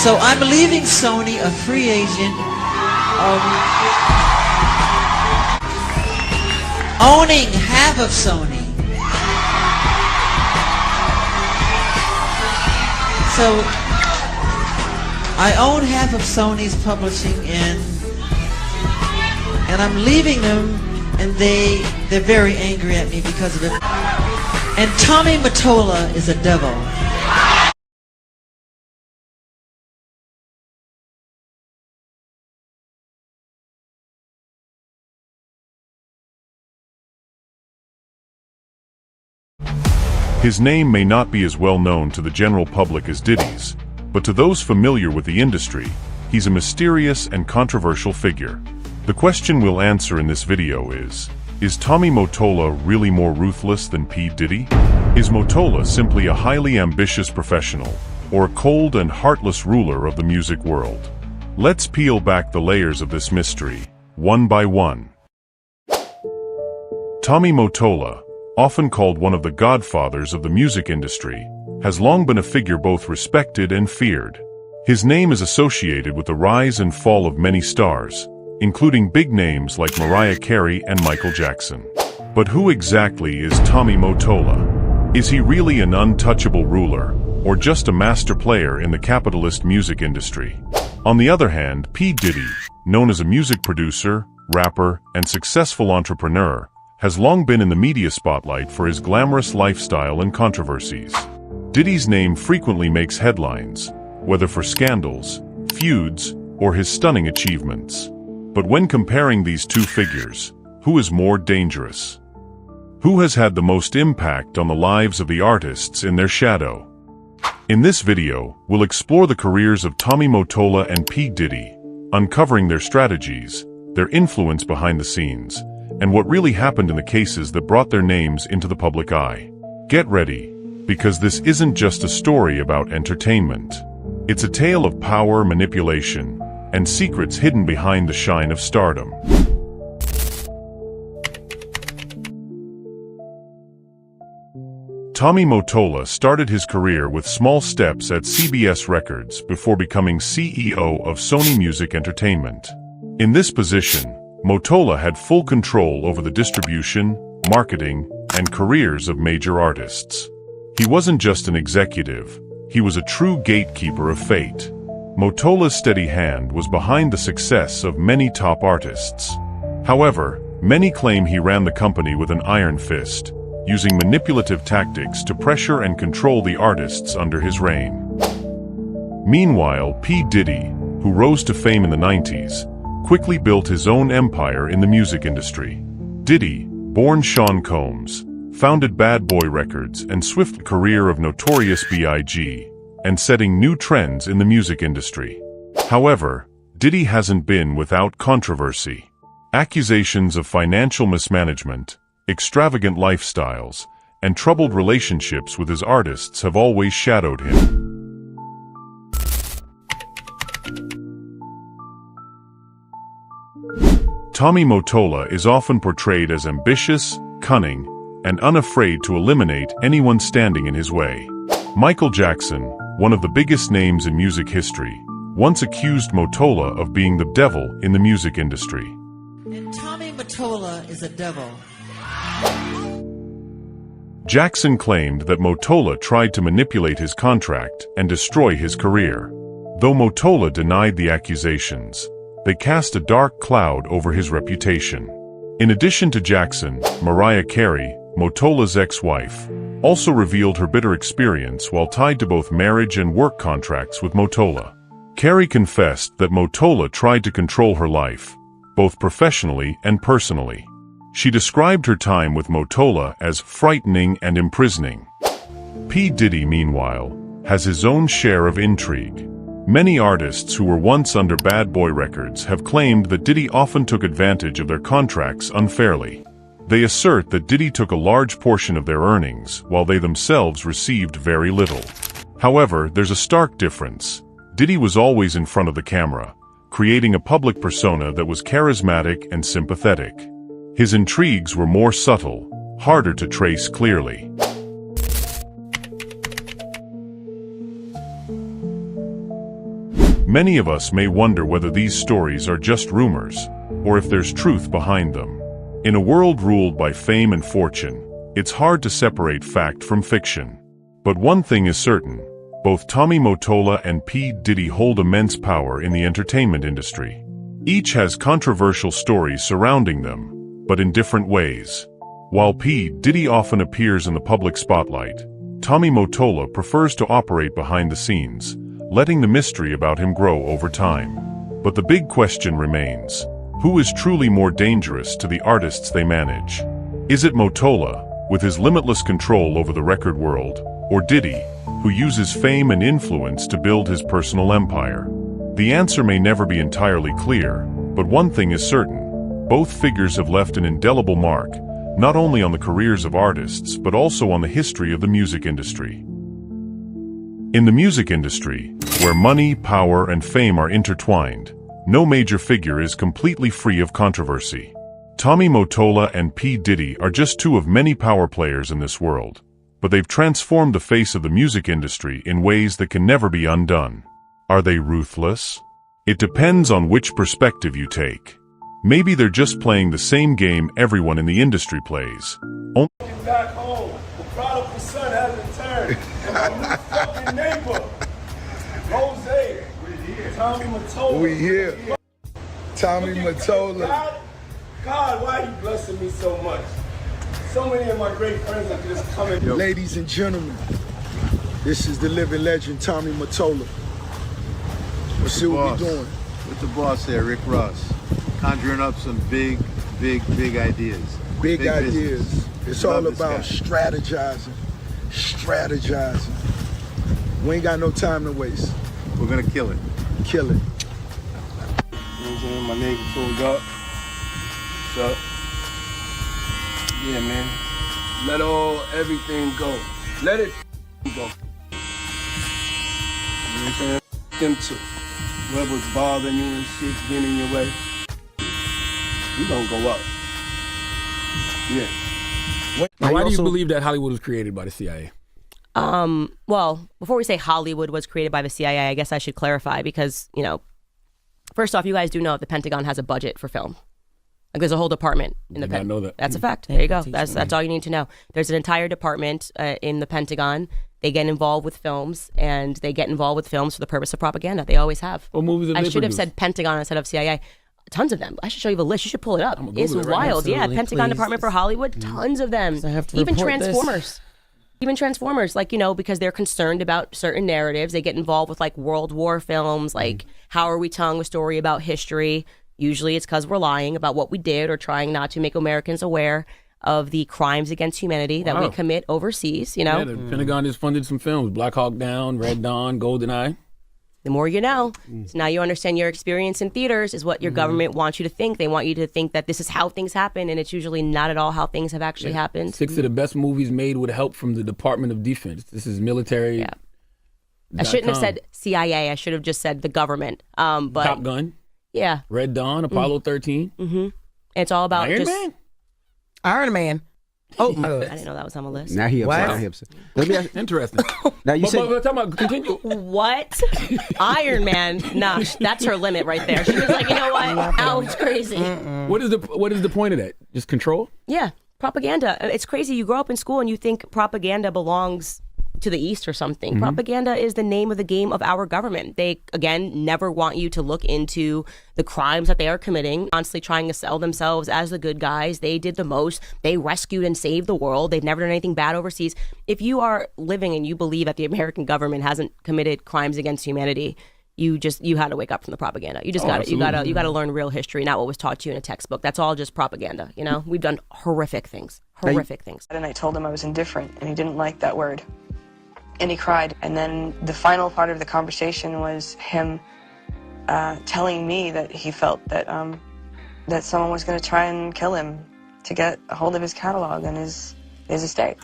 So I'm leaving Sony a free agent, owning half of Sony. So I own half of Sony's publishing, and I'm leaving them, and they're very angry at me because of it. And Tommy Mottola is a devil. His name may not be as well known to the general public as Diddy's, but to those familiar with the industry, he's a mysterious and controversial figure. The question we'll answer in this video is Tommy Mottola really more ruthless than P. Diddy? Is Mottola simply a highly ambitious professional, or a cold and heartless ruler of the music world? Let's peel back the layers of this mystery, one by one. Tommy Mottola, often called one of the godfathers of the music industry, has long been a figure both respected and feared. His name is associated with the rise and fall of many stars, including big names like Mariah Carey and Michael Jackson. But who exactly is Tommy Mottola? Is he really an untouchable ruler, or just a master player in the capitalist music industry? On the other hand, P. Diddy, known as a music producer, rapper, and successful entrepreneur, has long been in the media spotlight for his glamorous lifestyle and controversies. Diddy's name frequently makes headlines, whether for scandals, feuds, or his stunning achievements. But when comparing these two figures, who is more dangerous? Who has had the most impact on the lives of the artists in their shadow? In this video, we'll explore the careers of Tommy Mottola and P. Diddy, uncovering their strategies, their influence behind the scenes, and what really happened in the cases that brought their names into the public eye. Get ready, because this isn't just a story about entertainment. It's a tale of power, manipulation, and secrets hidden behind the shine of stardom. Tommy Mottola started his career with small steps at CBS Records before becoming CEO of Sony Music Entertainment. In this position, Mottola had full control over the distribution, marketing, and careers of major artists. He wasn't just an executive, he was a true gatekeeper of fate. Mottola's steady hand was behind the success of many top artists. However, many claim he ran the company with an iron fist, using manipulative tactics to pressure and control the artists under his reign. Meanwhile, P. Diddy, who rose to fame in the 90s, quickly built his own empire in the music industry. Diddy, born Sean Combs, founded Bad Boy Records and swift career of Notorious B.I.G., and setting new trends in the music industry. However, Diddy hasn't been without controversy. Accusations of financial mismanagement, extravagant lifestyles, and troubled relationships with his artists have always shadowed him. Tommy Mottola is often portrayed as ambitious, cunning, and unafraid to eliminate anyone standing in his way. Michael Jackson, one of the biggest names in music history, once accused Mottola of being the devil in the music industry. And Tommy Mottola is a devil. Jackson claimed that Mottola tried to manipulate his contract and destroy his career. Though Mottola denied the accusations, they cast a dark cloud over his reputation. In addition to Jackson, Mariah Carey, Mottola's ex-wife, also revealed her bitter experience while tied to both marriage and work contracts with Mottola. Carey confessed that Mottola tried to control her life, both professionally and personally. She described her time with Mottola as frightening and imprisoning. P. Diddy, meanwhile, has his own share of intrigue. Many artists who were once under Bad Boy Records have claimed that Diddy often took advantage of their contracts unfairly. They assert that Diddy took a large portion of their earnings while they themselves received very little. However, there's a stark difference. Diddy was always in front of the camera, creating a public persona that was charismatic and sympathetic. His intrigues were more subtle, harder to trace clearly. Many of us may wonder whether these stories are just rumors, or if there's truth behind them. In a world ruled by fame and fortune, it's hard to separate fact from fiction. But one thing is certain, both Tommy Mottola and P. Diddy hold immense power in the entertainment industry. Each has controversial stories surrounding them, but in different ways. While P. Diddy often appears in the public spotlight, Tommy Mottola prefers to operate behind the scenes, letting the mystery about him grow over time. But the big question remains, who is truly more dangerous to the artists they manage? Is it Mottola, with his limitless control over the record world, or Diddy, who uses fame and influence to build his personal empire? The answer may never be entirely clear, but one thing is certain, both figures have left an indelible mark, not only on the careers of artists but also on the history of the music industry. In the music industry, where money, power, and fame are intertwined, no major figure is completely free of controversy. Tommy Mottola and P. Diddy are just two of many power players in this world, but they've transformed the face of the music industry in ways that can never be undone. Are they ruthless? It depends on which perspective you take. Maybe they're just playing the same game everyone in the industry plays. Back home, the prodigal son has returned, and my new fucking neighbor, Jose, Tommy Mottola. We here. Tommy Mottola. God, why are you blessing me so much? So many of my great friends are just coming. Ladies and gentlemen, this is the living legend, Tommy Mottola. Let's see what we're doing. With the boss there, Rick Ross. Conjuring up some big ideas. Big ideas. Business. It's all about strategizing. We ain't got no time to waste. We're gonna kill it. Kill it. You know what I'm saying? My neighbor pulled up. What's up? Yeah, man. Let everything go. Let it go. You know what I'm saying? Them too. Whoever's bothering you and shit, getting in your way, we gonna go up. Yeah. Why do you believe that Hollywood was created by the CIA? Well, before we say Hollywood was created by the CIA, I guess I should clarify because, you know, first off, you guys do know the Pentagon has a budget for film. Like there's a whole department in the Pentagon. Know that. That's a fact. There you go. That's all you need to know. There's an entire department in the Pentagon. They get involved with films, and they get involved with films for the purpose of propaganda. They always have. What movies have I they should have produced? said Pentagon instead of CIA. Tons of them. I should show you the list. You should pull it up. It's Google it right wild. now. Yeah, Pentagon Department for Hollywood. Tons of them. I have to Even report this? Transformers. Even Transformers, like, you know, because they're concerned about certain narratives. They get involved with like World War films, like how are we telling a story about history? Usually it's because we're lying about what we did or trying not to make Americans aware of the crimes against humanity that we commit overseas, you know? Yeah, the Pentagon has funded some films. Black Hawk Down, Red Dawn, GoldenEye. The more you know. So now you understand your experience in theaters is what your government wants you to think. They want you to think that this is how things happen, and it's usually not at all how things have actually happened. 6 of the best movies made with help from the Department of Defense. This is military. Yeah. I shouldn't have said CIA. I should have just said the government. But Top Gun, yeah. Red Dawn, Apollo 13. Mm-hmm. It's all about Iron just... Man? Iron Man. Oh, I didn't know that was on the list. Now he upset. What? Now he upset. Let me ask, Interesting. now you said but talking about, continue. What? Iron Man? Nah, that's her limit right there. She was like, you know what? Ow, it's crazy. What is the point of that? Just control? Yeah, propaganda. It's crazy. You grow up in school and you think propaganda belongs to the East or something. Propaganda is the name of the game of our government. They, again, never want you to look into the crimes that they are committing, constantly trying to sell themselves as the good guys. They did the most. They rescued and saved the world. They've never done anything bad overseas. If you are living and you believe that the American government hasn't committed crimes against humanity, you had to wake up from the propaganda. You just got it. You got to learn real history, not what was taught to you in a textbook. That's all just propaganda. You know, we've done horrific things. Things. And I told him I was indifferent, and he didn't like that word. And he cried. And then the final part of the conversation was him telling me that he felt that that someone was going to try and kill him to get a hold of his catalog and his estate.